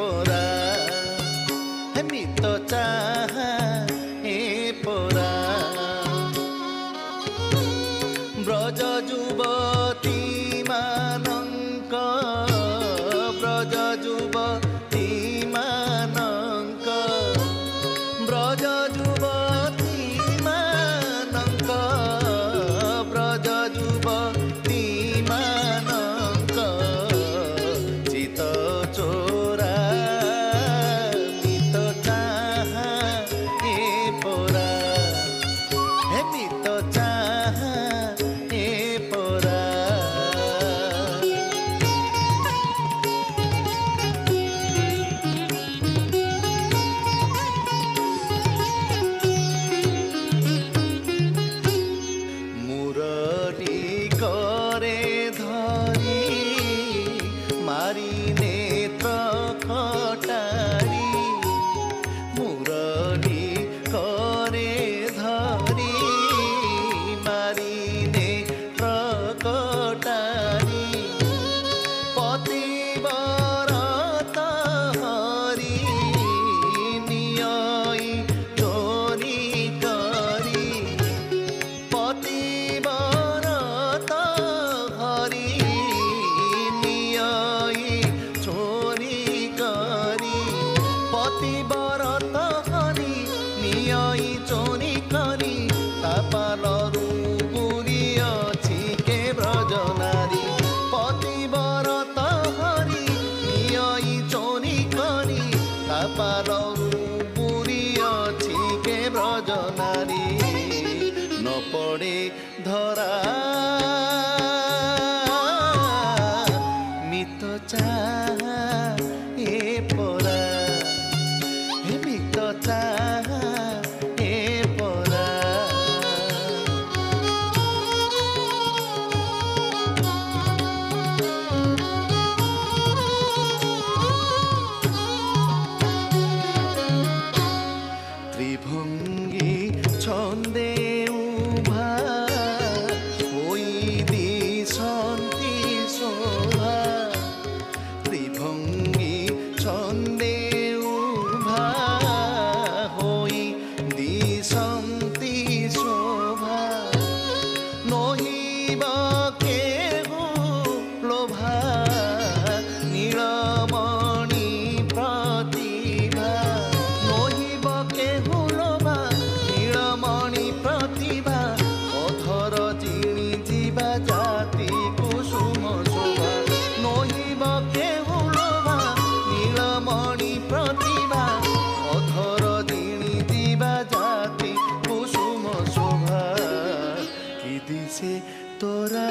পোরা মিত চাহা এ পোরা ব্রজ যুবতী ମାନଙ୍କ ব্রজ যুবতী ମାନଙ୍କ ব্রজ যুবতী ମାନଙ୍କ ব্রজ যুবতী ମାନଙ୍କ চিত চোরা মিত চাহা এ পোরা হে মিত চাহা এ পোরা মুরলি করে ধরি মারি নেত্র কটারি মুরলি করে ধরি মারি নেত্র কটারি পতিবরত হরি নিয়ই চোরি করি পতিবরত হরি নিয়ই চোরি করি পতিবরত হরি নিয়ই চোরি করি তাপালরু বুড়ি ଅଛି কে ব্রজ নারী পতিবরত হরি নিয়ই চোরি করি তাপালরু বুড়ি ଅଛି কে ব্রজ নারী ন পড়ে ধরা মিত চাহা এ পোরা হে মিত চাহা এ পোরা ত্রিভঙ্গি ছন্দে উভা ওই দিশন্তি শোভা ত্রিভঙ্গি ছন্দে উভা হই দিশন্তি শোভা নহিব কেহু লোভা নীলমণি প্রতিভা নহিব কেহু লোভা নীলমণি প্রতিভা অধর জিণি ଯିବା জাতি কুসুম শোভা নহিব কেহু লোভা নীলমণি প্রতিভা অধর জিণি ଯିବା জাতি কুসুম শোভা কি দিছে তোরা